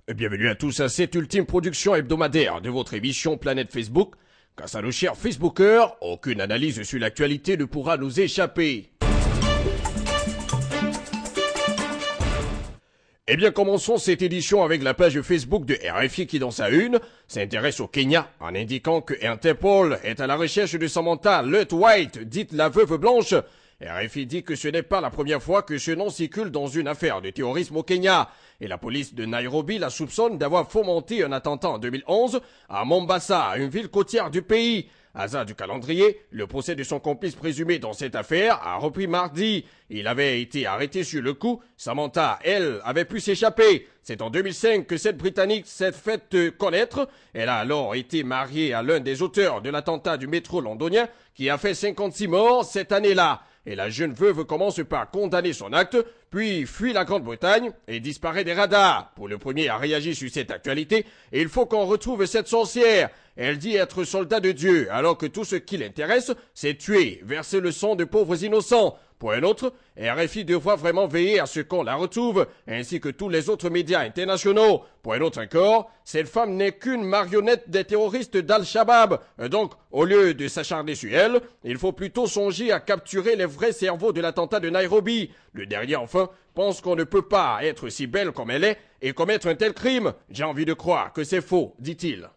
Bienvenue à tous à cette ultime production hebdomadaire de votre émission Planète Facebook. Grâce à nos chers Facebookers, aucune analyse sur l'actualité ne pourra nous échapper. Eh bien, commençons cette édition avec la page Facebook de RFI qui, dans sa une, s'intéresse au Kenya en indiquant que Interpol est à la recherche de Samantha Lutz White, dite la veuve blanche. RFI dit que ce n'est pas la première fois que ce nom circule dans une affaire de terrorisme au Kenya. Et la police de Nairobi la soupçonne d'avoir fomenté un attentat en 2011 à Mombasa, une ville côtière du pays. Hasard du calendrier, le procès de son complice présumé dans cette affaire a repris mardi. Il avait été arrêté sur le coup. Samantha, elle, avait pu s'échapper. C'est en 2005 que cette Britannique s'est faite connaître. Elle a alors été mariée à l'un des auteurs de l'attentat du métro londonien qui a fait 56 morts cette année-là. Et la jeune veuve commence par condamner son acte, puis fuit la Grande-Bretagne et disparaît des radars. Pour le premier à réagir sur cette actualité, il faut qu'on retrouve cette sorcière. Elle dit être soldat de Dieu, alors que tout ce qui l'intéresse, c'est tuer, verser le sang de pauvres innocents. Pour un autre, RFI devra vraiment veiller à ce qu'on la retrouve, ainsi que tous les autres médias internationaux. Pour un autre encore, cette femme n'est qu'une marionnette des terroristes d'Al-Shabaab. Donc, au lieu de s'acharner sur elle, il faut plutôt songer à capturer les vrais cerveaux de l'attentat de Nairobi. Le dernier, enfin, pense qu'on ne peut pas être si belle comme elle est et commettre un tel crime. J'ai envie de croire que c'est faux, dit-il.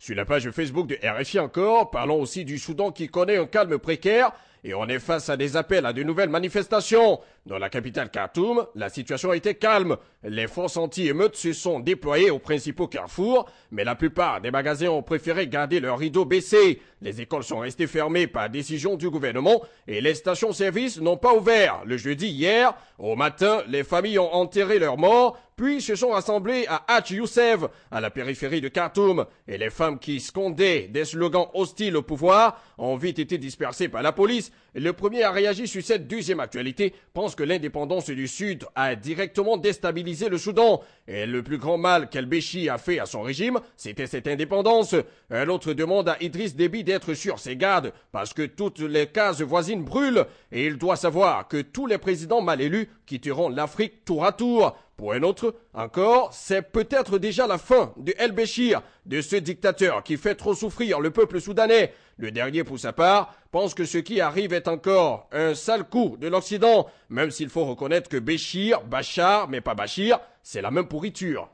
Sur la page Facebook de RFI encore, parlons aussi du Soudan qui connaît un calme précaire et on est face à des appels à de nouvelles manifestations. Dans la capitale Khartoum, la situation était calme. Les forces anti-émeutes se sont déployées aux principaux carrefours, mais la plupart des magasins ont préféré garder leurs rideaux baissés. Les écoles sont restées fermées par décision du gouvernement et les stations-service n'ont pas ouvert. Le jeudi hier, au matin, les familles ont enterré leurs morts, puis se sont rassemblées à Hach Youssef, à la périphérie de Khartoum. Et les femmes qui scandaient des slogans hostiles au pouvoir ont vite été dispersées par la police. Le premier à réagir sur cette deuxième actualité pense que l'indépendance du Sud a directement déstabilisé le Soudan. Et le plus grand mal qu'El-Béchir a fait à son régime, c'était cette indépendance. Un autre demande à Idriss Déby d'être sur ses gardes, parce que toutes les cases voisines brûlent. Et il doit savoir que tous les présidents mal élus quitteront l'Afrique tour à tour. Pour un autre, encore, c'est peut-être déjà la fin de El-Béchir, de ce dictateur qui fait trop souffrir le peuple soudanais. Le dernier, pour sa part, pense que ce qui arrive est encore un sale coup de l'Occident, même s'il faut reconnaître que Béchir, Bachar, mais pas Bachir, c'est la même pourriture.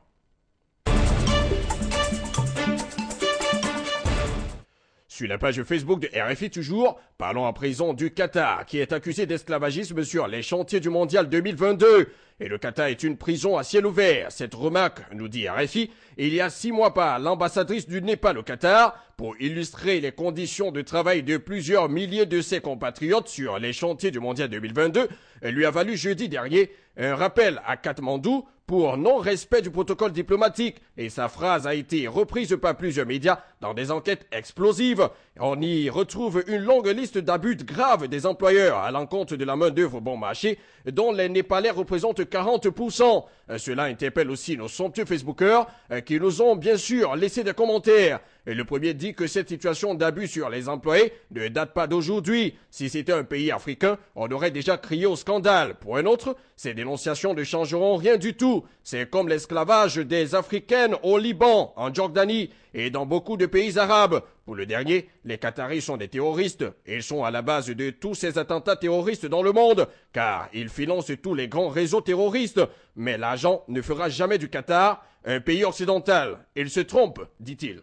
Sur la page Facebook de RFI toujours, parlons à présent du Qatar qui est accusé d'esclavagisme sur les chantiers du Mondial 2022. Et le Qatar est une prison à ciel ouvert. Cette remarque, nous dit RFI, il y a 6 mois par l'ambassadrice du Népal au Qatar pour illustrer les conditions de travail de plusieurs milliers de ses compatriotes sur les chantiers du Mondial 2022, lui a valu jeudi dernier un rappel à Katmandou pour non-respect du protocole diplomatique. Et sa phrase a été reprise par plusieurs médias dans des enquêtes explosives. On y retrouve une longue liste d'abus graves des employeurs à l'encontre de la main-d'œuvre bon marché, dont les Népalais représentent 40%. Cela interpelle aussi nos somptueux Facebookers qui nous ont bien sûr laissé des commentaires. Et le premier dit que cette situation d'abus sur les employés ne date pas d'aujourd'hui. Si c'était un pays africain, on aurait déjà crié au scandale. Pour un autre, ces dénonciations ne changeront rien du tout. C'est comme l'esclavage des Africaines au Liban, en Jordanie et dans beaucoup de pays arabes. Pour le dernier, les Qataris sont des terroristes. Ils sont à la base de tous ces attentats terroristes dans le monde, car ils financent tous les grands réseaux terroristes. Mais l'argent ne fera jamais du Qatar un pays occidental. Il se trompe, dit-il.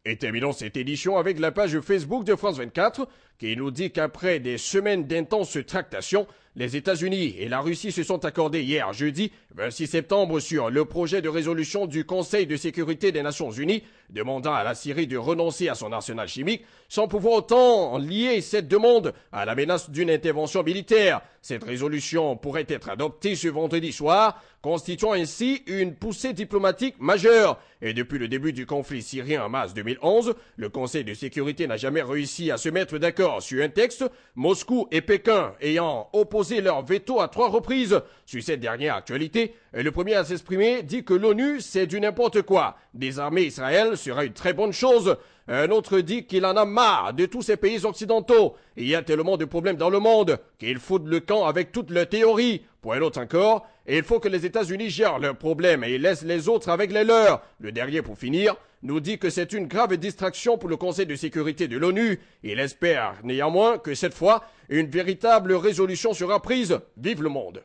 Et terminons cette édition avec la page Facebook de France 24 qui nous dit qu'après des semaines d'intenses tractations, les États-Unis et la Russie se sont accordés hier jeudi 26 septembre sur le projet de résolution du Conseil de sécurité des Nations Unies demandant à la Syrie de renoncer à son arsenal chimique sans pouvoir autant lier cette demande à la menace d'une intervention militaire. Cette résolution pourrait être adoptée ce vendredi soir, constituant ainsi une poussée diplomatique majeure. Et depuis le début du conflit syrien en mars 2011, le Conseil de sécurité n'a jamais réussi à se mettre d'accord sur un texte, Moscou et Pékin ayant opposé déposé leur veto à 3 reprises sur cette dernière actualité. Et le premier à s'exprimer dit que l'ONU, c'est du n'importe quoi. Désarmer Israël serait une très bonne chose. Un autre dit qu'il en a marre de tous ces pays occidentaux. Il y a tellement de problèmes dans le monde qu'il foutent le camp avec toutes leurs théories. Pour un autre encore, il faut que les États-Unis gèrent leurs problèmes et laissent les autres avec les leurs. Le dernier, pour finir, nous dit que c'est une grave distraction pour le Conseil de sécurité de l'ONU. Il espère néanmoins que cette fois, une véritable résolution sera prise. Vive le monde!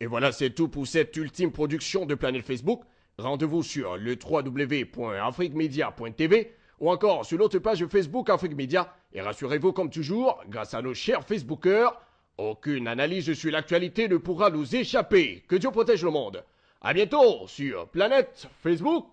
Et voilà, c'est tout pour cette ultime production de Planète Facebook. Rendez-vous sur le www.afriquemedia.tv ou encore sur l'autre page Facebook Afrique Media. Et rassurez-vous, comme toujours, grâce à nos chers Facebookers, aucune analyse sur l'actualité ne pourra nous échapper. Que Dieu protège le monde. À bientôt sur Planète Facebook.